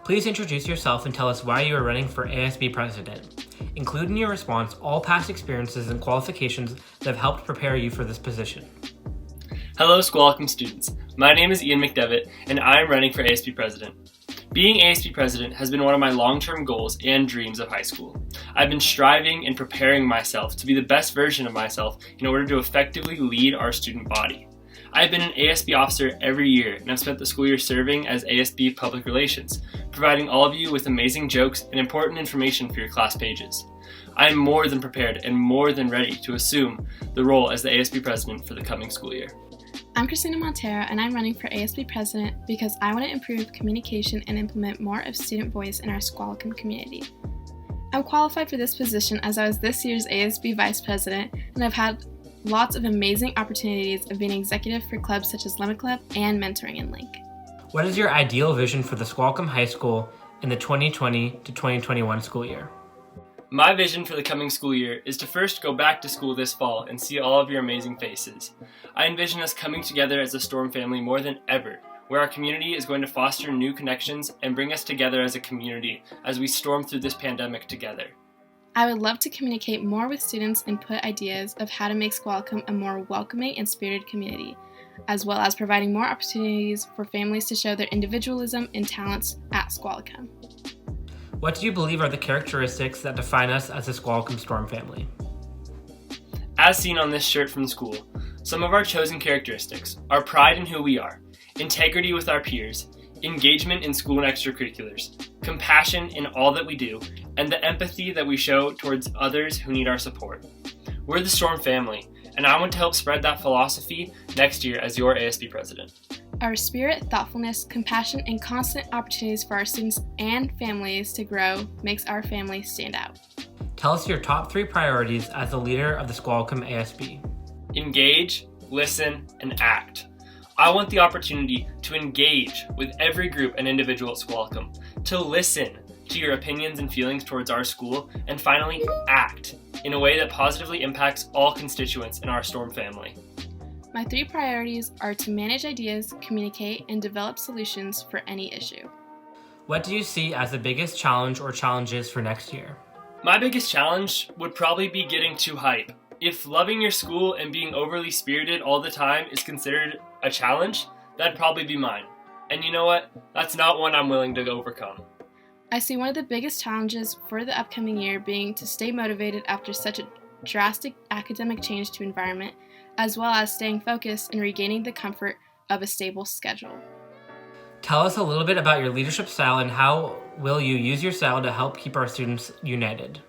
Please introduce yourself and tell us why you are running for ASB President. Include in your response all past experiences and qualifications that have helped prepare you for this position. Hello, Squalicum students. My name is Ian McDevitt, and I am running for ASB President. Being ASB President has been one of my long-term goals and dreams of high school. I've been striving and preparing myself to be the best version of myself in order to effectively lead our student body. I have been an ASB officer every year, and I've spent the school year serving as ASB Public Relations, providing all of you with amazing jokes and important information for your class pages. I am more than prepared and more than ready to assume the role as the ASB President for the coming school year. I'm Christina Montero, and I'm running for ASB President because I want to improve communication and implement more of student voice in our Squalicum community. I'm qualified for this position as I was this year's ASB Vice President, and I've had lots of amazing opportunities of being executive for clubs such as Lemon Club and Mentoring in Link. What is your ideal vision for the Squalicum High School in the 2020 to 2021 school year? My vision for the coming school year is to first go back to school this fall and see all of your amazing faces. I envision us coming together as a Storm family more than ever, where our community is going to foster new connections and bring us together as a community as we storm through this pandemic together. I would love to communicate more with students and put ideas of how to make Squalicum a more welcoming and spirited community, as well as providing more opportunities for families to show their individualism and talents at Squalicum. What do you believe are the characteristics that define us as a Squalicum Storm family? As seen on this shirt from school, some of our chosen characteristics are pride in who we are, integrity with our peers, engagement in school and extracurriculars, compassion in all that we do, and the empathy that we show towards others who need our support. We're the Storm family, and I want to help spread that philosophy next year as your ASB President. Our spirit, thoughtfulness, compassion, and constant opportunities for our students and families to grow makes our family stand out. Tell us your top 3 priorities as the leader of the Squalicum ASB. Engage, listen, and act. I want the opportunity to engage with every group and individual at Squalicum, to listen to your opinions and feelings towards our school, and finally act in a way that positively impacts all constituents in our Storm family. My 3 priorities are to manage ideas, communicate, and develop solutions for any issue. What do you see as the biggest challenge or challenges for next year? My biggest challenge would probably be getting too hype. If loving your school and being overly spirited all the time is considered a challenge, that'd probably be mine. And you know what? That's not one I'm willing to overcome. I see one of the biggest challenges for the upcoming year being to stay motivated after such a drastic academic change to environment, as well as staying focused and regaining the comfort of a stable schedule. Tell us a little bit about your leadership style and how will you use your style to help keep our students united?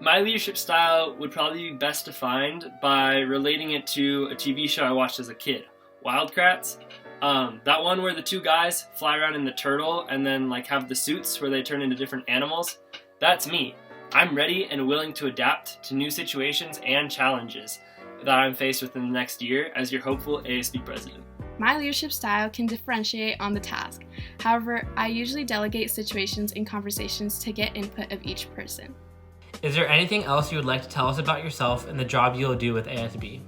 My leadership style would probably be best defined by relating it to a TV show I watched as a kid, Wildcrats. That one where the 2 guys fly around in the turtle and then have the suits where they turn into different animals. That's me. I'm ready and willing to adapt to new situations and challenges that I'm faced with in the next year as your hopeful ASB President. My leadership style can differentiate on the task. However, I usually delegate situations and conversations to get input of each person. Is there anything else you would like to tell us about yourself and the job you'll do with ASB?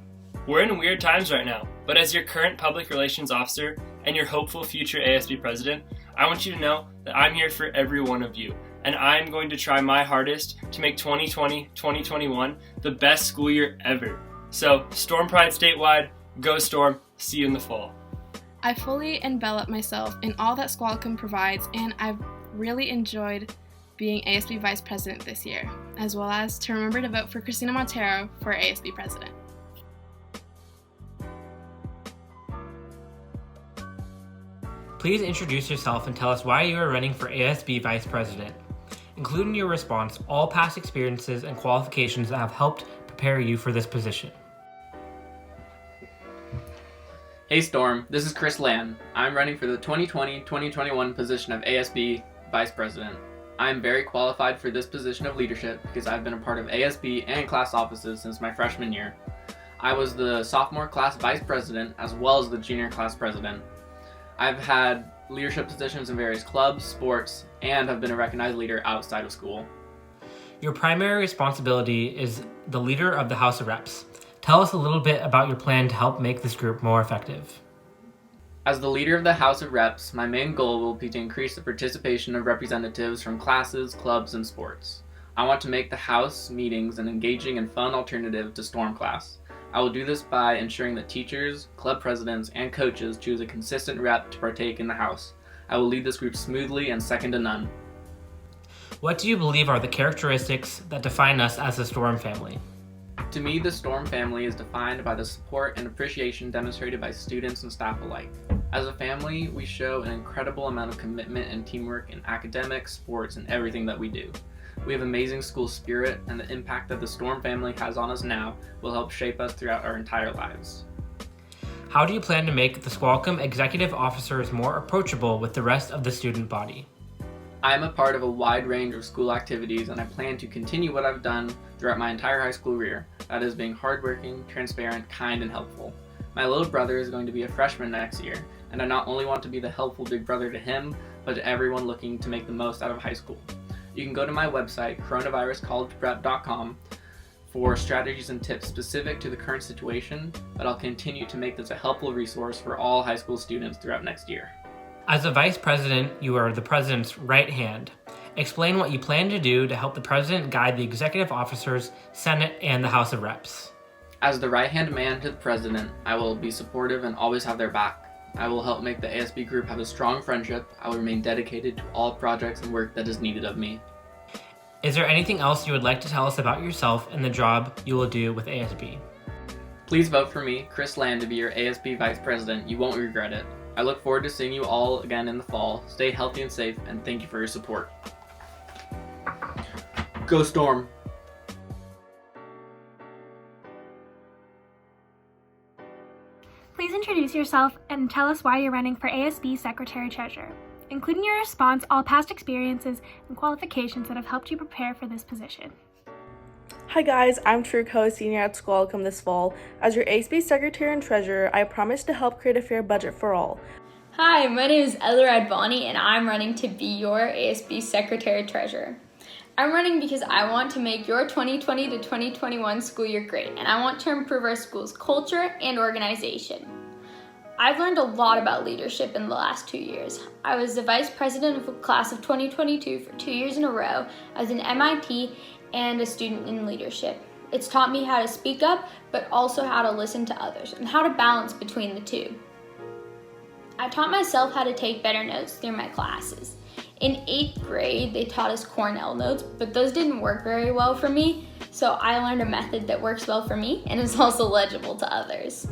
We're in weird times right now, but as your current public relations officer and your hopeful future ASB President, I want you to know that I'm here for every one of you, and I'm going to try my hardest to make 2020-2021 the best school year ever. So, Storm Pride statewide, go Storm, see you in the fall. I fully envelop myself in all that Squalicum provides, and I've really enjoyed being ASB Vice President this year, as well as to remember to vote for Christina Montero for ASB President. Please introduce yourself and tell us why you are running for ASB Vice President. Include in your response all past experiences and qualifications that have helped prepare you for this position. Hey Storm, this is Chris Lamb. I'm running for the 2020-2021 position of ASB Vice President. I am very qualified for this position of leadership because I've been a part of ASB and class offices since my freshman year. I was the sophomore class vice president as well as the junior class president. I've had leadership positions in various clubs, sports, and have been a recognized leader outside of school. Your primary responsibility is the leader of the House of Reps. Tell us a little bit about your plan to help make this group more effective. As the leader of the House of Reps, my main goal will be to increase the participation of representatives from classes, clubs, and sports. I want to make the House meetings an engaging and fun alternative to Storm class. I will do this by ensuring that teachers, club presidents, and coaches choose a consistent rep to partake in the House. I will lead this group smoothly and second to none. What do you believe are the characteristics that define us as a Storm family? To me, the Storm family is defined by the support and appreciation demonstrated by students and staff alike. As a family, we show an incredible amount of commitment and teamwork in academics, sports, and everything that we do. We have amazing school spirit, and the impact that the Storm family has on us now will help shape us throughout our entire lives. How do you plan to make the Squalcom executive officers more approachable with the rest of the student body? I am a part of a wide range of school activities, and I plan to continue what I've done throughout my entire high school career. That is being hardworking, transparent, kind, and helpful. My little brother is going to be a freshman next year, and I not only want to be the helpful big brother to him, but to everyone looking to make the most out of high school. You can go to my website, coronaviruscollegeprep.com, for strategies and tips specific to the current situation, but I'll continue to make this a helpful resource for all high school students throughout next year. As a vice president, you are the president's right hand. Explain what you plan to do to help the president guide the executive officers, Senate, and the House of Reps. As the right-hand man to the president, I will be supportive and always have their back. I will help make the ASB group have a strong friendship. I will remain dedicated to all projects and work that is needed of me. Is there anything else you would like to tell us about yourself and the job you will do with ASB? Please vote for me, Chris Land, to be your ASB Vice President. You won't regret it. I look forward to seeing you all again in the fall. Stay healthy and safe, and thank you for your support. Go Storm! Please introduce yourself and tell us why you're running for ASB Secretary Treasurer, including your response, all past experiences, and qualifications that have helped you prepare for this position. Hi guys, I'm Truco, a senior at Squalcom this fall. As your ASB Secretary and Treasurer, I promise to help create a fair budget for all. Hi, my name is Ella Radvani, and I'm running to be your ASB Secretary Treasurer. I'm running because I want to make your 2020 to 2021 school year great, and I want to improve our school's culture and organization. I've learned a lot about leadership in the last 2 years. I was the Vice President of the class of 2022 for 2 years in a row as an MIT and a student in leadership. It's taught me how to speak up, but also how to listen to others and how to balance between the two. I taught myself how to take better notes through my classes. In 8th grade, they taught us Cornell notes, but those didn't work very well for me, so I learned a method that works well for me and is also legible to others.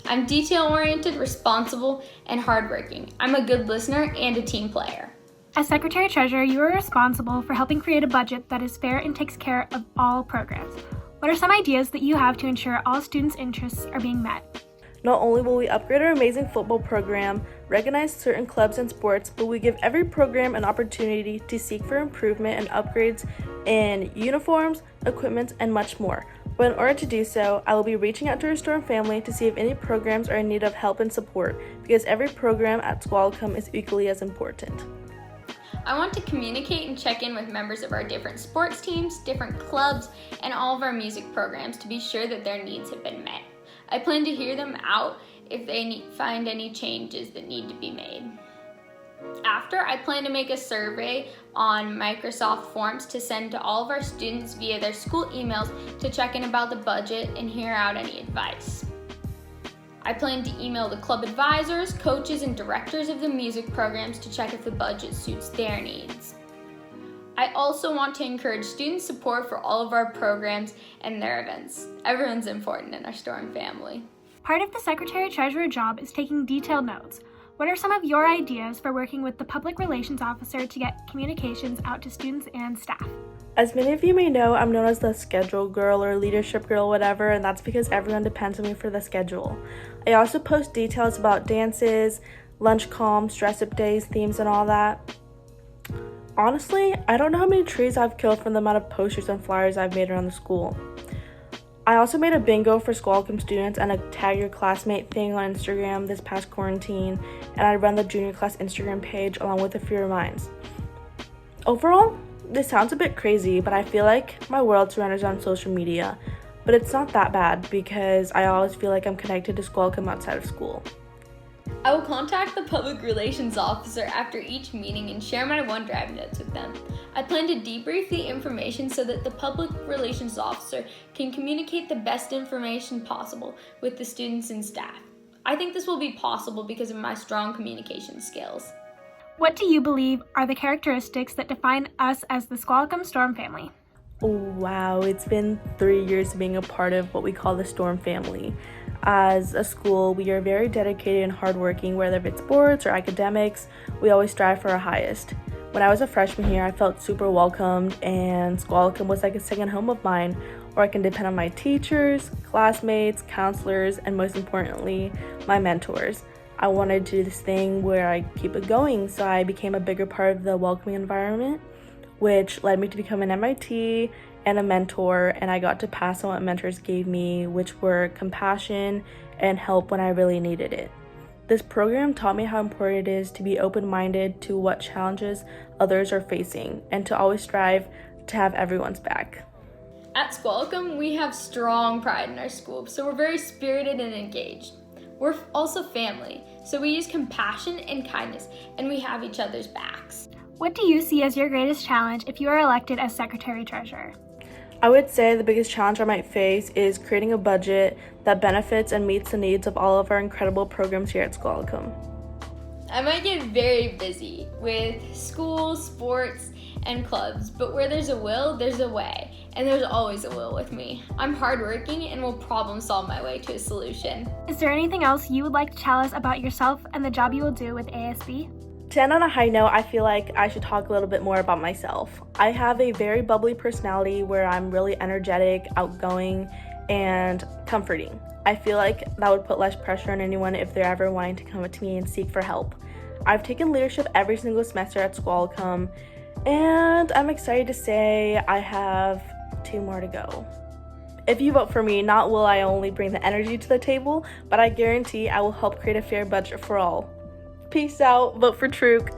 I'm detail-oriented, responsible, and hardworking. I'm a good listener and a team player. As Secretary Treasurer, you are responsible for helping create a budget that is fair and takes care of all programs. What are some ideas that you have to ensure all students' interests are being met? Not only will we upgrade our amazing football program, recognize certain clubs and sports, but we give every program an opportunity to seek for improvement and upgrades in uniforms, equipment, and much more. But in order to do so, I will be reaching out to our Storm family to see if any programs are in need of help and support, because every program at Squalcom is equally as important. I want to communicate and check in with members of our different sports teams, different clubs, and all of our music programs to be sure that their needs have been met. I plan to hear them out if they find any changes that need to be made. After, I plan to make a survey on Microsoft Forms to send to all of our students via their school emails to check in about the budget and hear out any advice. I plan to email the club advisors, coaches, and directors of the music programs to check if the budget suits their needs. I also want to encourage student support for all of our programs and their events. Everyone's important in our Storm family. Part of the Secretary Treasurer job is taking detailed notes. What are some of your ideas for working with the Public Relations Officer to get communications out to students and staff? As many of you may know, I'm known as the schedule girl or leadership girl, whatever, and that's because everyone depends on me for the schedule. I also post details about dances, lunch comms, dress-up days, themes, and all that. Honestly, I don't know how many trees I've killed from the amount of posters and flyers I've made around the school. I also made a bingo for Squalcom students and a tag your classmate thing on Instagram this past quarantine, and I run the junior class Instagram page along with a few reminds. Overall, this sounds a bit crazy, but I feel like my world surrenders on social media. But it's not that bad because I always feel like I'm connected to Squalcom outside of school. I will contact the public relations officer after each meeting and share my OneDrive notes with them. I plan to debrief the information so that the public relations officer can communicate the best information possible with the students and staff. I think this will be possible because of my strong communication skills. What do you believe are the characteristics that define us as the Squalcom Storm family? Oh, wow, it's been 3 years being a part of what we call the Storm family. As a school, we are very dedicated and hardworking, whether it's sports or academics. We always strive for our highest. When I was a freshman here, I felt super welcomed, and Squalcom was like a second home of mine, where I can depend on my teachers, classmates, counselors, and most importantly, my mentors. I wanted to do this thing where I keep it going, so I became a bigger part of the welcoming environment, which led me to become an MIT and a mentor, and I got to pass on what mentors gave me, which were compassion and help when I really needed it. This program taught me how important it is to be open-minded to what challenges others are facing and to always strive to have everyone's back. At Squalcom, we have strong pride in our school, so we're very spirited and engaged. We're also family, so we use compassion and kindness, and we have each other's backs. What do you see as your greatest challenge if you are elected as Secretary Treasurer? I would say the biggest challenge I might face is creating a budget that benefits and meets the needs of all of our incredible programs here at Squalcom. I might get very busy with school, sports, and clubs, but where there's a will, there's a way, and there's always a will with me. I'm hardworking and will problem solve my way to a solution. Is there anything else you would like to tell us about yourself and the job you will do with ASB? To end on a high note, I feel like I should talk a little bit more about myself. I have a very bubbly personality where I'm really energetic, outgoing, and comforting. I feel like that would put less pressure on anyone if they're ever wanting to come to me and seek for help. I've taken leadership every single semester at Squalcom, and I'm excited to say I have 2 more to go. If you vote for me, not will I only bring the energy to the table, but I guarantee I will help create a fair budget for all. Peace out, vote for Truk.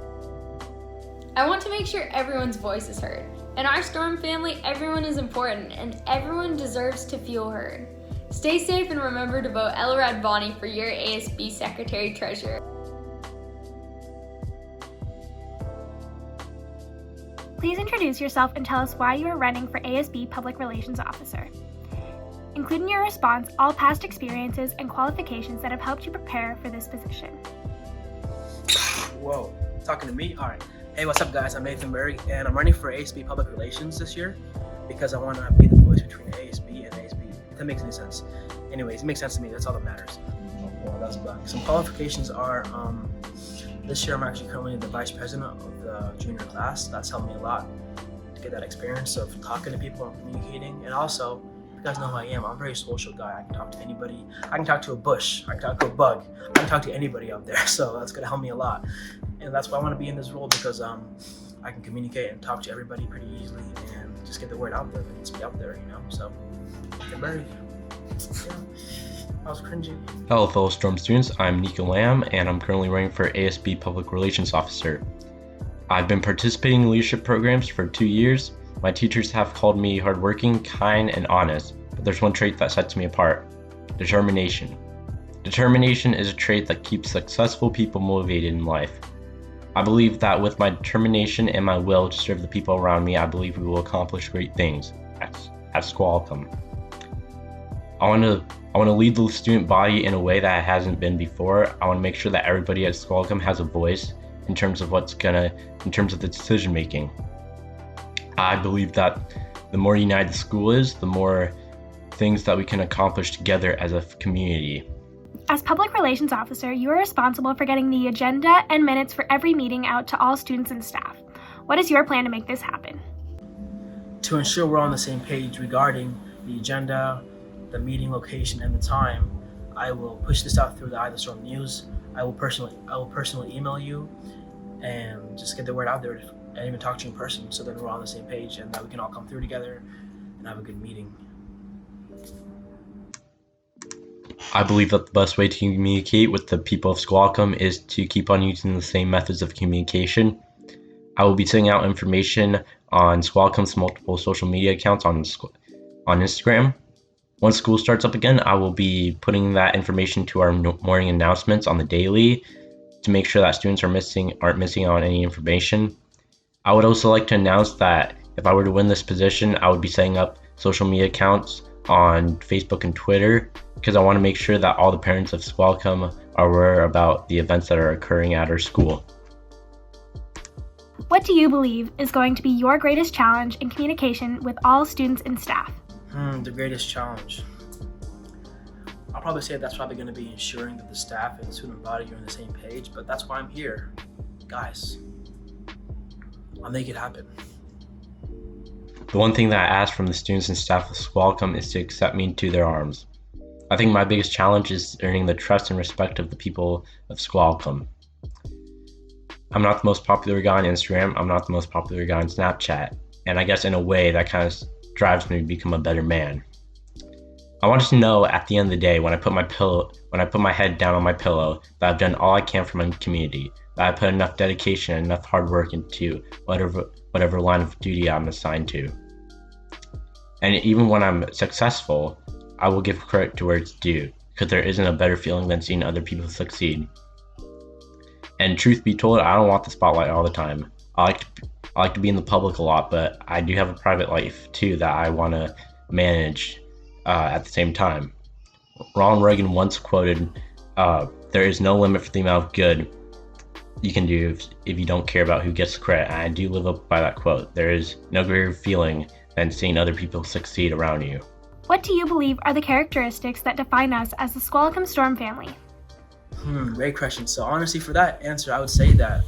I want to make sure everyone's voice is heard. In our Storm family, everyone is important and everyone deserves to feel heard. Stay safe and remember to vote Elrod Bonnie for your ASB Secretary Treasurer. Please introduce yourself and tell us why you are running for ASB Public Relations Officer. Include in your response all past experiences and qualifications that have helped you prepare for this position. Whoa, talking to me? All right. Hey, what's up, guys? I'm Nathan Murray, and I'm running for ASB Public Relations this year because I want to be the voice between ASB and ASB. If that makes any sense. Anyways, it makes sense to me. That's all that matters. Well, that's about. Some qualifications are, this year I'm actually currently the Vice President of the junior class. That's helped me a lot to get that experience of talking to people and communicating. And also, you guys know who I am. I'm a very social guy. I can talk to anybody. I can talk to a bush. I can talk to a bug. I can talk to anybody out there. So that's going to help me a lot. And that's why I want to be in this role because I can communicate and talk to everybody pretty easily and just get the word out there that needs to be out there, you know. So, get ready. Yeah, I was cringing. Hello, fellow Storm students. I'm Nico Lamb, and I'm currently running for ASB Public Relations Officer. I've been participating in leadership programs for 2 years. My teachers have called me hardworking, kind, and honest, but there's one trait that sets me apart: determination. Determination is a trait that keeps successful people motivated in life. I believe that with my determination and my will to serve the people around me, I believe we will accomplish great things at Squalcom. I want to lead the student body in a way that it hasn't been before. I want to make sure that everybody at Squalcom has a voice in terms of the decision making. I believe that the more united the school is, the more things that we can accomplish together as a community. As Public Relations Officer, you are responsible for getting the agenda and minutes for every meeting out to all students and staff. What is your plan to make this happen? To ensure we're on the same page regarding the agenda, the meeting location, and the time, I will push this out through the Eye Storm News. I will personally email you and just get the word out there and even talk to you in person so that we're on the same page and that we can all come through together and have a good meeting. I believe that the best way to communicate with the people of Squalicum is to keep on using the same methods of communication. I will be sending out information on Squalicum's multiple social media accounts on Instagram. Once school starts up again, I will be putting that information to our morning announcements on the daily to make sure that students aren't missing out on any information. I would also like to announce that if I were to win this position, I would be setting up social media accounts on Facebook and Twitter because I want to make sure that all the parents of Squalicum are aware about the events that are occurring at our school. What do you believe is going to be your greatest challenge in communication with all students and staff? The greatest challenge. I'll probably say that's probably going to be ensuring that the staff and the student body are on the same page, but that's why I'm here. Guys, I'll make it happen. The one thing that I ask from the students and staff of Squalicum is to accept me into their arms. I think my biggest challenge is earning the trust and respect of the people of Squalicum. I'm not the most popular guy on Instagram, I'm not the most popular guy on Snapchat, and I guess in a way that kind of drives me to become a better man. I want you to know at the end of the day when I put my head down on my pillow that I've done all I can for my community, that I put enough dedication and enough hard work into whatever line of duty I'm assigned to. And even when I'm successful, I will give credit to where it's due, because there isn't a better feeling than seeing other people succeed. And truth be told, I don't want the spotlight all the time. I like to be in the public a lot, but I do have a private life too that I want to manage at the same time. Ronald Reagan once quoted, "There is no limit for the amount of good you can do if you don't care about who gets the credit." And I do live up by that quote. There is no greater feeling than seeing other people succeed around you. What do you believe are the characteristics that define us as the Squalicum Storm family? Great question. So honestly, for that answer, I would say that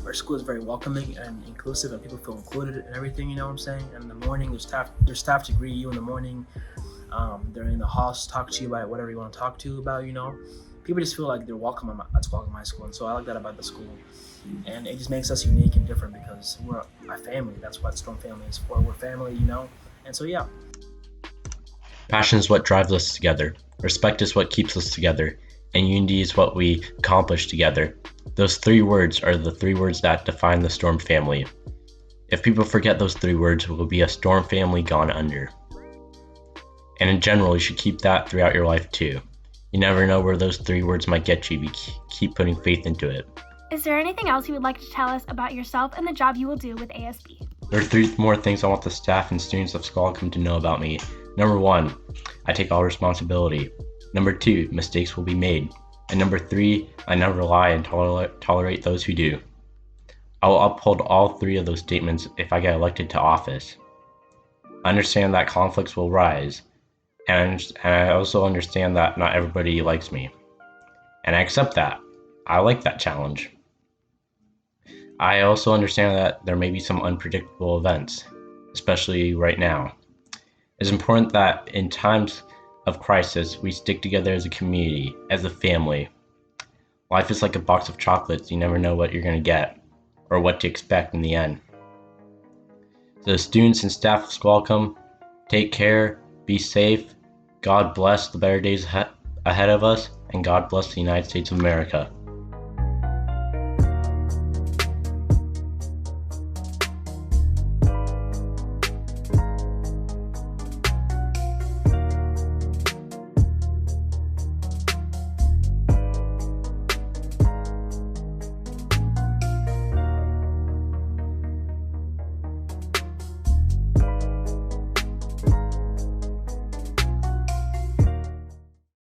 our school is very welcoming and inclusive, and people feel included and everything. You know what I'm saying? And in the morning, there's staff to greet you in the morning. They're in the halls to talk to you about whatever you want to talk to about. You know, people just feel like they're welcome at Squalicum High School, and so I like that about the school. And it just makes us unique and different because we're a family. That's what Storm family is for. We're family, you know. And so yeah. Passion is what drives us together. Respect is what keeps us together. And unity is what we accomplish together. Those 3 words are the 3 words that define the Storm family. If people forget those 3 words, it will be a Storm family gone under. And in general, you should keep that throughout your life too. You never know where those 3 words might get you, but keep putting faith into it. Is there anything else you would like to tell us about yourself and the job you will do with ASB? There are 3 more things I want the staff and students of Squalicum to know about me. Number 1, I take all responsibility. Number 2, mistakes will be made. And number 3, I never lie and tolerate those who do. I will uphold all 3 of those statements if I get elected to office. I understand that conflicts will rise, and I also understand that not everybody likes me. And I accept that. I like that challenge. I also understand that there may be some unpredictable events, especially right now. It's important that in times of crisis, we stick together as a community, as a family. Life is like a box of chocolates. You never know what you're going to get or what to expect in the end. So the students and staff of Squalicum, take care, be safe, God bless the better days ahead of us, and God bless the United States of America.